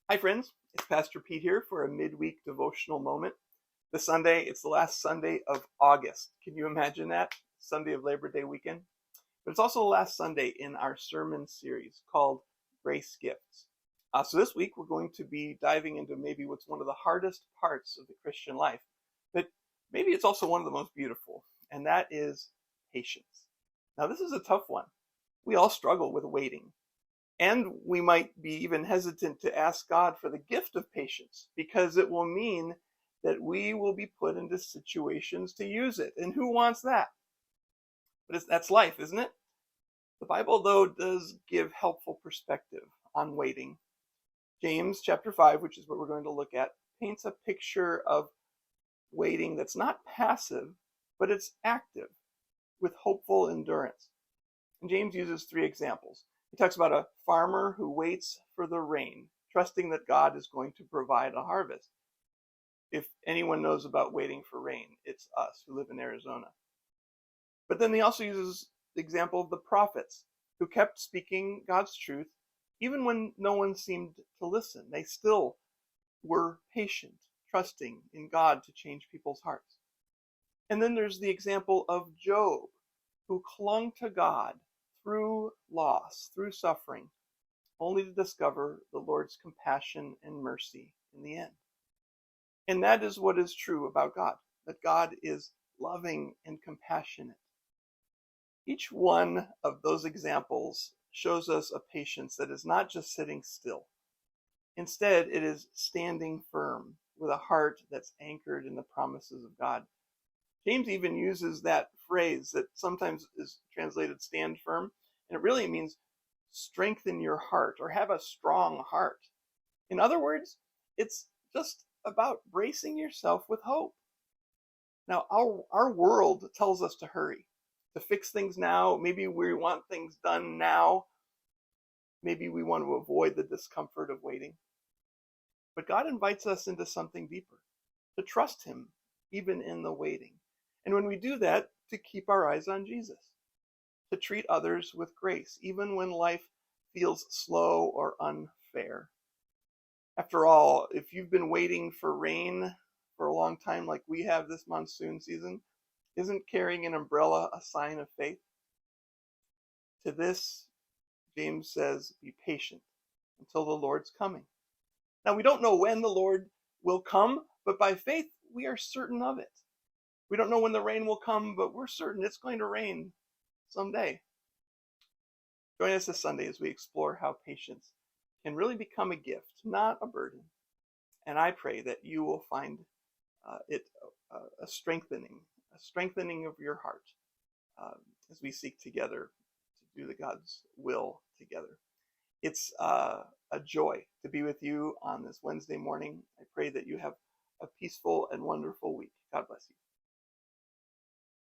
Hi friends, it's Pastor Pete here for a midweek devotional moment. This Sunday, it's the last Sunday of August. Can you imagine that? Sunday of Labor Day weekend. But it's also the last Sunday in our sermon series called Grace Gifts. So this week we're going to be diving into maybe what's one of the hardest parts of the Christian life, but maybe it's also one of the most beautiful, and that is patience. Now this is a tough one. We all struggle with waiting. And we might be even hesitant to ask God for the gift of patience because it will mean that we will be put into situations to use it. And who wants that? But that's life, isn't it? The Bible, though, does give helpful perspective on waiting. James chapter 5, which is what we're going to look at, paints a picture of waiting that's not passive, but it's active with hopeful endurance. And James uses three examples. He talks about a farmer who waits for the rain, trusting that God is going to provide a harvest. If anyone knows about waiting for rain, it's us who live in Arizona. But then he also uses the example of the prophets who kept speaking God's truth even when no one seemed to listen. They still were patient, trusting in God to change people's hearts. And then there's the example of Job, who clung to God through loss, through suffering, only to discover the Lord's compassion and mercy in the end. And that is what is true about God, that God is loving and compassionate. Each one of those examples shows us a patience that is not just sitting still. Instead, it is standing firm with a heart that's anchored in the promises of God. James even uses that phrase that sometimes is translated stand firm, and it really means strengthen your heart or have a strong heart. In other words, it's just about bracing yourself with hope. Now, our world tells us to hurry, to fix things now. Maybe we want things done now. Maybe we want to avoid the discomfort of waiting. But God invites us into something deeper, to trust Him even in the waiting. And when we do that, to keep our eyes on Jesus, to treat others with grace, even when life feels slow or unfair. After all, if you've been waiting for rain for a long time like we have this monsoon season, isn't carrying an umbrella a sign of faith? To this, James says, be patient until the Lord's coming. Now, we don't know when the Lord will come, but by faith, we are certain of it. We don't know when the rain will come, but we're certain it's going to rain someday. Join us this Sunday as we explore how patience can really become a gift, not a burden. And I pray that you will find it a strengthening of your heart as we seek together to do the God's will together. It's a joy to be with you on this Wednesday morning. I pray that you have a peaceful and wonderful week. God bless you.